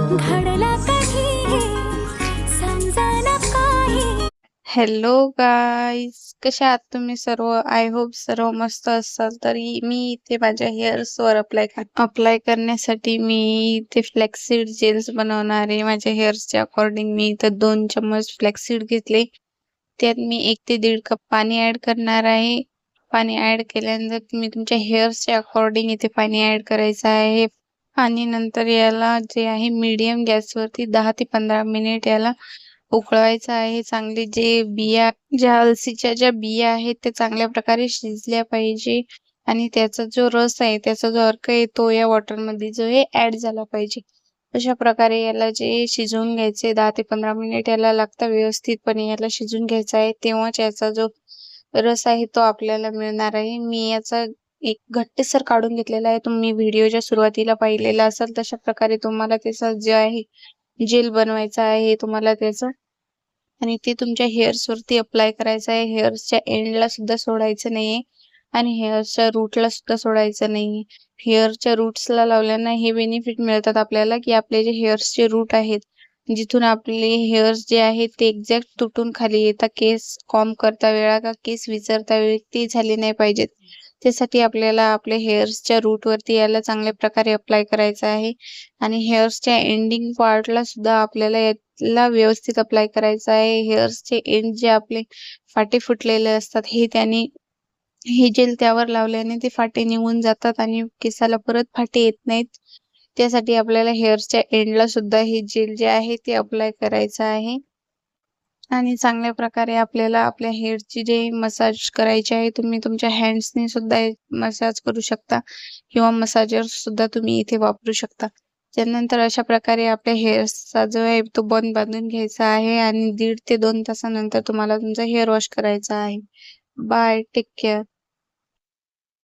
घडला कधी समजना काही। हॅलो गाईज, कशा आहात तुम्ही सर्व? आय होप सर्व मस्त असाल. तरी मी इथे माझ्या हेअर्सवर अप्लाय करण्यासाठी मी इथे फ्लॅक्सीड जेल्स बनवणार आहे. माझ्या हेअर्सच्या अकॉर्डिंग मी इथं 2 चम्मच फ्लॅक्सीड घेतले. त्यात मी 1 ते 1.5 कप पाणी ऍड करणार आहे. पाणी ऍड केल्यानंतर तुम्ही तुमच्या हेअर्सच्या अकॉर्डिंग इथे पाणी ऍड करायचं आहे. आणि नंतर याला जे आहे मीडियम गॅसवरती 10 ते 15 मिनिट याला उकळवायचं आहे. चांगले ज्या अलसीच्या ज्या बिया आहेत त्या चांगल्या प्रकारे शिजल्या पाहिजे आणि त्याचा जो रस आहे, त्याचा जो अर्क आहे तो या वॉटरमध्ये जो आहे ऍड झाला पाहिजे. अशा प्रकारे याला जे शिजवून घ्यायचे 10 ते 15 मिनिट याला लागतं व्यवस्थितपणे याला शिजून घ्यायचा आहे. तेव्हाच याचा जो रस आहे तो आपल्याला मिळणार आहे. मी याचा एक घट्टसर काढून घेतलेला आहे. तुम्ही व्हिडिओच्या सुरुवातीला पाहिलेला असाल तशा प्रकारे तुम्हाला त्याचा जे आहे जेल बनवायचा आहे तुम्हाला त्याचं, आणि ते तुमच्या हेअर्सवरती अप्लाय करायचं आहे. हेअर्सच्या एंडला सुद्धा सोडायचं नाहीये आणि हेअर्सच्या रूटला सुद्धा सोडायचं नाहीये. हेअरच्या रूट्सला लावल्यानं हे बेनिफिट मिळतात आपल्याला की आपले जे हेअर्सचे रूट आहेत, जिथून आपले हेअर्स जे आहेत ते एक्झॅक्ट तुटून खाली येतात. केस कॉम्ब करता वेळा का केस विचारता वेळी ते झाले नाही पाहिजेत. त्यासाठी आपल्याला आपल्या हेअर्सच्या रूटवरती याला चांगल्या प्रकारे अप्लाय करायचं आहे आणि हेअर्सच्या एंडिंग पार्टला सुद्धा आपल्याला याला व्यवस्थित अप्लाय करायचं आहे. हेअर्सचे एंड जे आपले फाटे फुटलेले असतात हे जेल त्यावर लावल्याने ते फाटे निघून जातात आणि केसाला परत फाटे येत नाहीत. त्यासाठी आपल्याला हेअर्सच्या एंडला सुद्धा हे जेल जे आहे ते अप्लाय करायचं आहे आणि चांगल्या प्रकारे आपल्याला आपल्या हेअरची जे मसाज करायची आहे, तुम्ही तुमच्या हँड्सने सुद्धा मसाज करू शकता किंवा मसाजर सुद्धा तुम्ही इथे वापरू शकता. त्यानंतर अशा प्रकारे आपल्या हेअर्सचा जो आहे तो बन बांधून घ्यायचा आहे आणि 1.5 ते 2 तासानंतर तुम्हाला तुमचा हेअर वॉश करायचा आहे. Bye, take care.